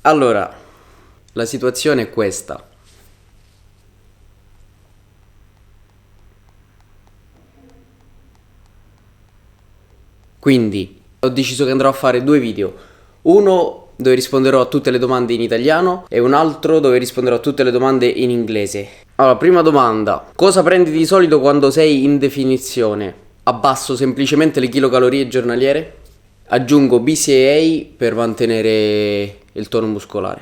Allora, la situazione è questa. Quindi ho deciso che andrò a fare due video. Uno dove risponderò a tutte le domande in italiano e un altro dove risponderò a tutte le domande in inglese. Allora, prima domanda. Cosa prendi di solito quando sei in definizione? Abbasso semplicemente le kilocalorie giornaliere. Aggiungo BCAA per mantenere il tono muscolare.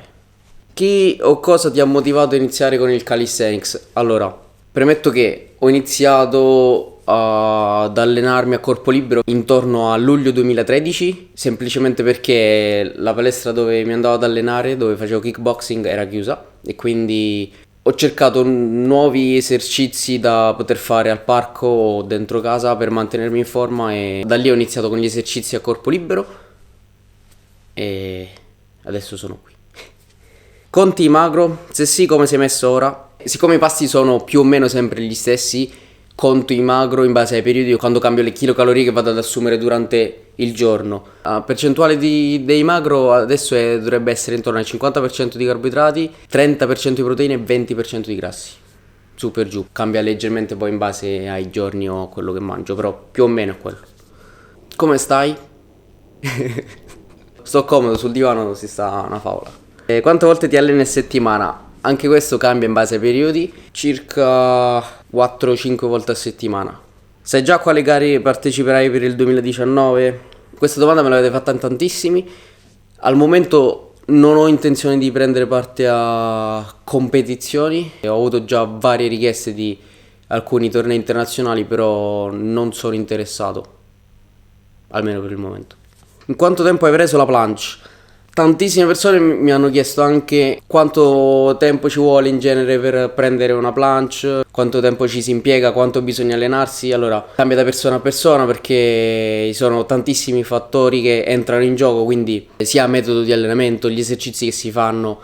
Chi o cosa ti ha motivato a iniziare con il calisthenics? Allora, premetto che ho iniziato ad allenarmi a corpo libero intorno a luglio 2013, semplicemente perché la palestra dove mi andavo ad allenare, dove facevo kickboxing, era chiusa e quindi ho cercato nuovi esercizi da poter fare al parco o dentro casa per mantenermi in forma e da lì ho iniziato con gli esercizi a corpo libero e adesso sono qui. Conti magro? Se sì, come sei messo ora? Siccome i pasti sono più o meno sempre gli stessi, conto i magro in base ai periodi quando cambio le kilocalorie che vado ad assumere durante il giorno. La percentuale dei magro adesso dovrebbe essere intorno al 50% di carboidrati, 30% di proteine e 20% di grassi. Su per giù, cambia leggermente poi in base ai giorni o a quello che mangio, però più o meno è quello. Come stai? Sto comodo sul divano, si sta una favola. Quante volte ti alleni a settimana? Anche questo cambia in base ai periodi, circa 4-5 volte a settimana. Sai già a quale gare parteciperai per il 2019? Questa domanda me l'avete fatta in tantissimi. Al momento non ho intenzione di prendere parte a competizioni. Ho avuto già varie richieste di alcuni tornei internazionali, però non sono interessato, almeno per il momento. In quanto tempo hai preso la planche? Tantissime persone mi hanno chiesto anche quanto tempo ci vuole in genere per prendere una planche, quanto tempo ci si impiega, quanto bisogna allenarsi. Allora, cambia da persona a persona perché ci sono tantissimi fattori che entrano in gioco, quindi sia metodo di allenamento, gli esercizi che si fanno,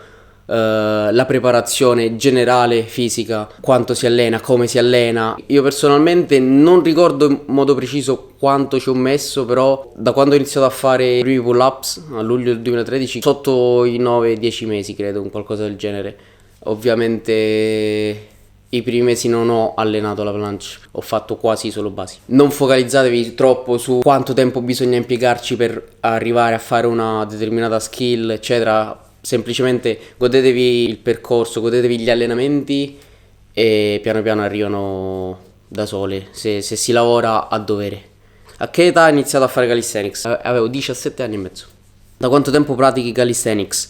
la preparazione generale fisica, quanto si allena, come si allena. Io personalmente non ricordo in modo preciso quanto ci ho messo, però da quando ho iniziato a fare i primi pull ups a luglio del 2013, sotto i 9-10 mesi credo, un qualcosa del genere. Ovviamente i primi mesi non ho allenato la planche, ho fatto quasi solo basi. Non focalizzatevi troppo su quanto tempo bisogna impiegarci per arrivare a fare una determinata skill, eccetera. Semplicemente godetevi il percorso, godetevi gli allenamenti e piano piano arrivano da sole, se si lavora a dovere. A che età hai iniziato a fare calisthenics? Avevo 17 anni e mezzo. Da quanto tempo pratichi calisthenics?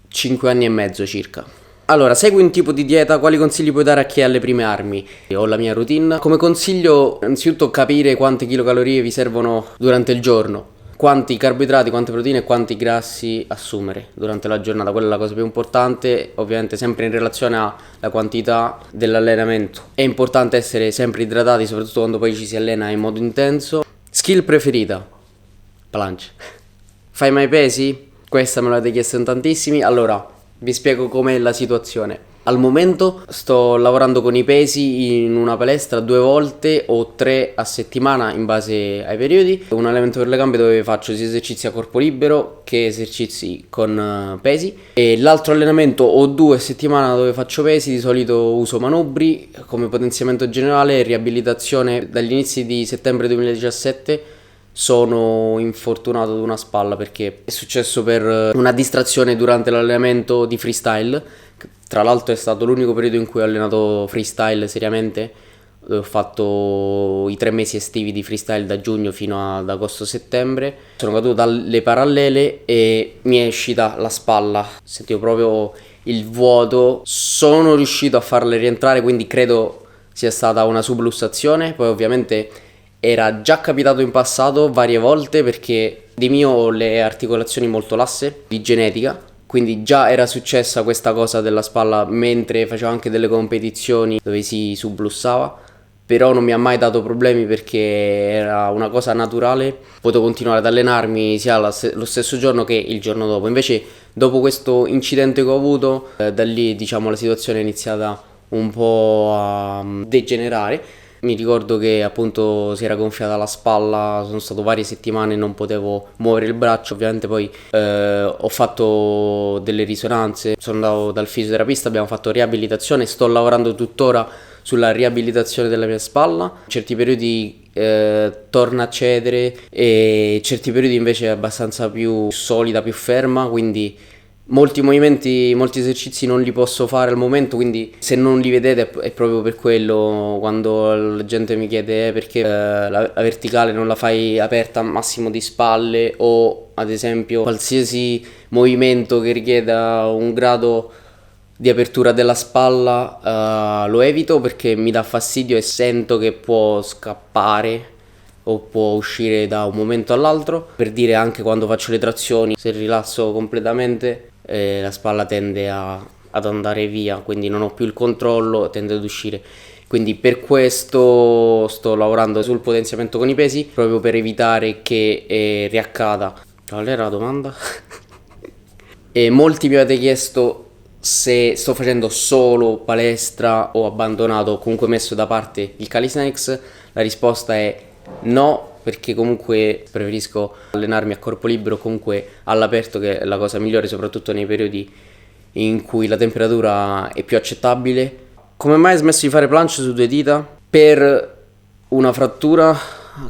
5 anni e mezzo circa. Allora, segui un tipo di dieta, quali consigli puoi dare a chi ha le prime armi? Ho la mia routine. Come consiglio, innanzitutto capire quante kilocalorie vi servono durante il giorno, quanti carboidrati, quante proteine e quanti grassi assumere durante la giornata. Quella è la cosa più importante, ovviamente sempre in relazione alla quantità dell'allenamento. È importante essere sempre idratati, soprattutto quando poi ci si allena in modo intenso. Skill preferita? Planche. Fai mai pesi? Questa me l'avete chiesto in tantissimi. Allora, vi spiego com'è la situazione. Al momento sto lavorando con i pesi in una palestra 2 volte o 3 a settimana in base ai periodi. Un allenamento per le gambe dove faccio sia esercizi a corpo libero che esercizi con pesi. E l'altro allenamento o 2 a settimana dove faccio pesi, di solito uso manubri come potenziamento generale e riabilitazione. Dagli inizi di settembre 2017 sono infortunato ad una spalla perché è successo per una distrazione durante l'allenamento di freestyle. Tra l'altro è stato l'unico periodo in cui ho allenato freestyle seriamente. Ho fatto i 3 mesi estivi di freestyle da giugno fino ad agosto-settembre. Sono caduto dalle parallele e mi è uscita la spalla. Sentivo proprio il vuoto. Sono riuscito a farle rientrare, quindi credo sia stata una sublussazione. Poi ovviamente era già capitato in passato varie volte perché di mio ho le articolazioni molto lasse, di genetica. Quindi già era successa questa cosa della spalla mentre facevo anche delle competizioni dove si sublussava, però non mi ha mai dato problemi perché era una cosa naturale. Potevo continuare ad allenarmi sia lo stesso giorno che il giorno dopo. Invece dopo questo incidente che ho avuto, da lì diciamo la situazione è iniziata un po' a degenerare Mi ricordo che appunto si era gonfiata la spalla, sono stato varie settimane e non potevo muovere il braccio. Ovviamente poi ho fatto delle risonanze, sono andato dal fisioterapista, abbiamo fatto riabilitazione, sto lavorando tuttora sulla riabilitazione della mia spalla. In certi periodi torna a cedere e certi periodi invece è abbastanza più solida, più ferma, quindi molti movimenti, molti esercizi non li posso fare al momento, quindi se non li vedete è proprio per quello. Quando la gente mi chiede perché la verticale non la fai aperta al massimo di spalle, o ad esempio qualsiasi movimento che richieda un grado di apertura della spalla, lo evito perché mi dà fastidio e sento che può scappare o può uscire da un momento all'altro. Per dire, anche quando faccio le trazioni, se rilasso completamente la spalla tende ad andare via, quindi non ho più il controllo, tende ad uscire. Quindi per questo sto lavorando sul potenziamento con i pesi, proprio per evitare che riaccada. Qual era la domanda? E molti mi avete chiesto se sto facendo solo palestra o abbandonato o comunque messo da parte il calisthenics. La risposta è no, perché comunque preferisco allenarmi a corpo libero, comunque all'aperto, che è la cosa migliore, soprattutto nei periodi in cui la temperatura è più accettabile. Come mai ho smesso di fare planche su 2 dita? Per una frattura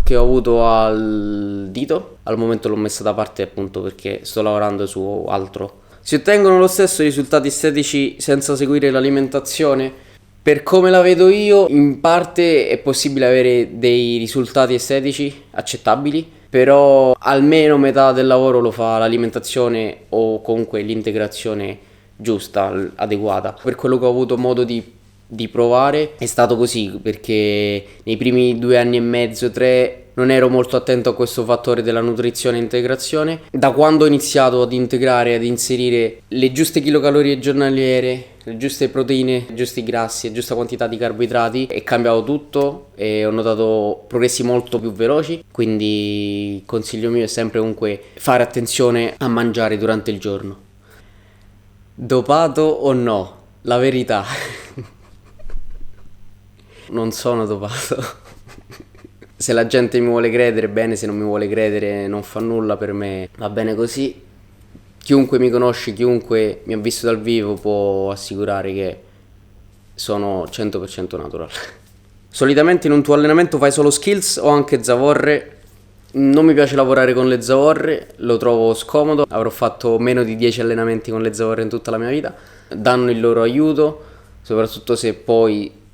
che ho avuto al dito. Al momento l'ho messa da parte appunto perché sto lavorando su altro. Si ottengono lo stesso risultati estetici senza seguire l'alimentazione? Per come la vedo io, in parte è possibile avere dei risultati estetici accettabili, però almeno metà del lavoro lo fa l'alimentazione o comunque l'integrazione giusta, adeguata. Per quello che ho avuto modo di provare è stato così, perché nei primi 2 anni e mezzo, 3, non ero molto attento a questo fattore della nutrizione e integrazione. Da quando ho iniziato ad integrare, ad inserire le giuste kilocalorie giornaliere, le giuste proteine, i giusti grassi e giusta quantità di carboidrati, è cambiato tutto e ho notato progressi molto più veloci. Quindi il consiglio mio è sempre comunque fare attenzione a mangiare durante il giorno. Dopato o no? La verità. Non sono dopato. Se la gente mi vuole credere, bene; se non mi vuole credere, non fa nulla, per me va bene così. Chiunque mi conosce, chiunque mi ha visto dal vivo può assicurare che sono 100% natural. Solitamente in un tuo allenamento fai solo skills o anche zavorre? Non mi piace lavorare con le zavorre, lo trovo scomodo. Avrò fatto meno di 10 allenamenti con le zavorre in tutta la mia vita. Danno il loro aiuto, soprattutto se poi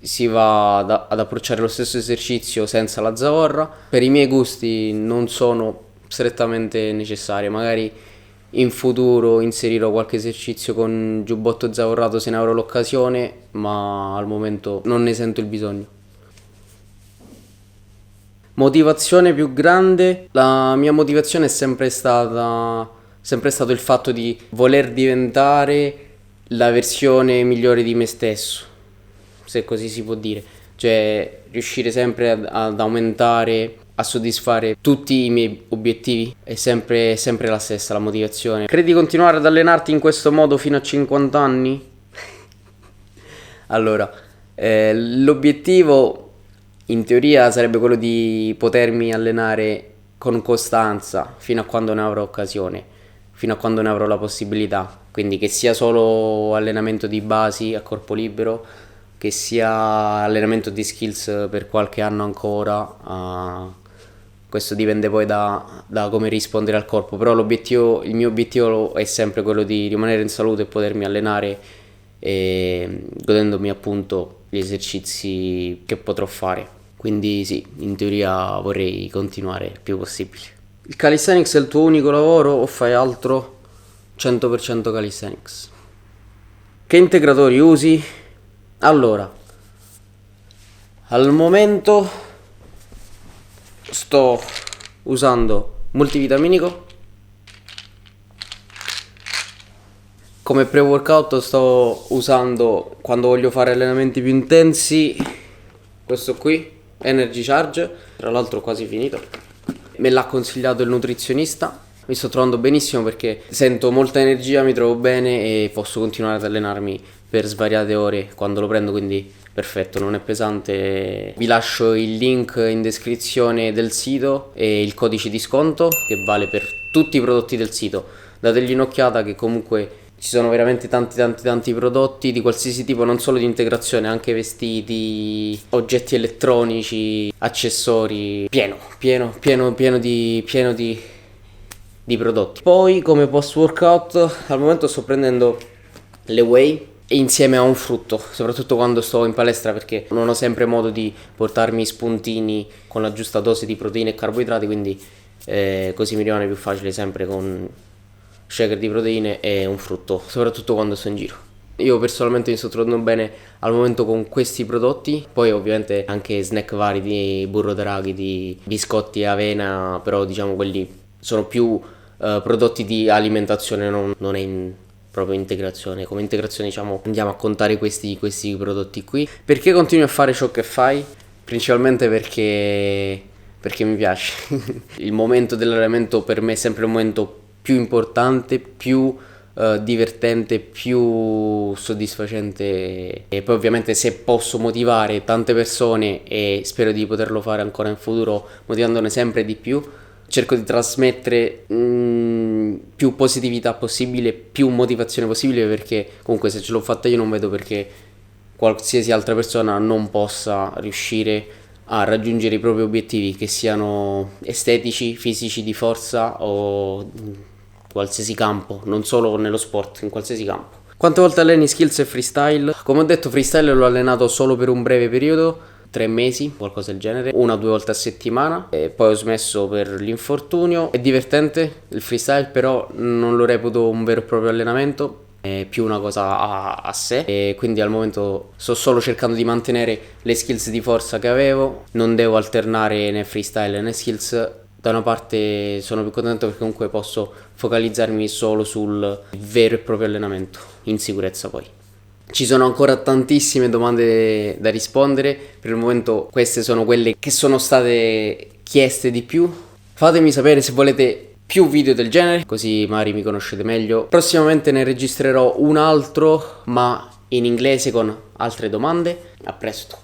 si va ad approcciare lo stesso esercizio senza la zavorra. Per i miei gusti non sono strettamente necessarie. Magari in futuro inserirò qualche esercizio con giubbotto zavorrato se ne avrò l'occasione, ma al momento non ne sento il bisogno. Motivazione più grande? La mia motivazione è sempre stato il fatto di voler diventare la versione migliore di me stesso, se così si può dire. Cioè riuscire sempre ad aumentare, a soddisfare tutti i miei obiettivi. È sempre la stessa la motivazione. Credi di continuare ad allenarti in questo modo fino a 50 anni? Allora, l'obiettivo in teoria sarebbe quello di potermi allenare con costanza fino a quando ne avrò occasione, fino a quando ne avrò la possibilità. Quindi che sia solo allenamento di basi a corpo libero, che sia allenamento di skills per qualche anno ancora. Questo dipende poi da come rispondere al corpo, però il mio obiettivo è sempre quello di rimanere in salute e potermi allenare, godendomi appunto gli esercizi che potrò fare. Quindi sì, in teoria vorrei continuare il più possibile. Il calisthenics è il tuo unico lavoro o fai altro? 100% calisthenics. Che integratori usi? Allora, al momento sto usando multivitaminico. Come pre-workout sto usando, quando voglio fare allenamenti più intensi, questo qui, Energy Charge, tra l'altro quasi finito. Me l'ha consigliato il nutrizionista. Mi sto trovando benissimo perché sento molta energia, mi trovo bene e posso continuare ad allenarmi per svariate ore quando lo prendo, quindi perfetto, non è pesante. Vi lascio il link in descrizione del sito e il codice di sconto che vale per tutti i prodotti del sito. Dategli un'occhiata che comunque ci sono veramente tanti prodotti di qualsiasi tipo, non solo di integrazione, anche vestiti, oggetti elettronici, accessori, pieno di prodotti. Poi come post workout al momento sto prendendo le whey insieme a un frutto, soprattutto quando sto in palestra, perché non ho sempre modo di portarmi spuntini con la giusta dose di proteine e carboidrati, quindi così mi rimane più facile sempre con shaker di proteine e un frutto, soprattutto quando sto in giro. Io personalmente mi sto trovando bene al momento con questi prodotti, poi ovviamente anche snack vari di burro d'arachidi, di biscotti e avena, però diciamo quelli sono più prodotti di alimentazione, non è proprio integrazione. Come integrazione diciamo andiamo a contare questi prodotti qui. Perché continui a fare ciò che fai? Principalmente perché mi piace. Il momento dell'allenamento per me è sempre un momento più importante, più divertente, più soddisfacente, e poi ovviamente se posso motivare tante persone, e spero di poterlo fare ancora in futuro motivandone sempre di più, cerco di trasmettere più positività possibile, più motivazione possibile, perché comunque se ce l'ho fatta io non vedo perché qualsiasi altra persona non possa riuscire a raggiungere i propri obiettivi, che siano estetici, fisici, di forza o qualsiasi campo, non solo nello sport, in qualsiasi campo. Quante volte alleni skills e freestyle? Come ho detto, freestyle l'ho allenato solo per un breve periodo, 3 mesi, qualcosa del genere, 1 o 2 volte a settimana, e poi ho smesso per l'infortunio. È divertente il freestyle, però non lo reputo un vero e proprio allenamento, è più una cosa a sé, e quindi al momento sto solo cercando di mantenere le skills di forza che avevo, non devo alternare né freestyle né skills. Da una parte sono più contento perché comunque posso focalizzarmi solo sul vero e proprio allenamento, in sicurezza poi. Ci sono ancora tantissime domande da rispondere, per il momento queste sono quelle che sono state chieste di più. Fatemi sapere se volete più video del genere, così magari mi conoscete meglio. Prossimamente ne registrerò un altro, ma in inglese, con altre domande. A presto.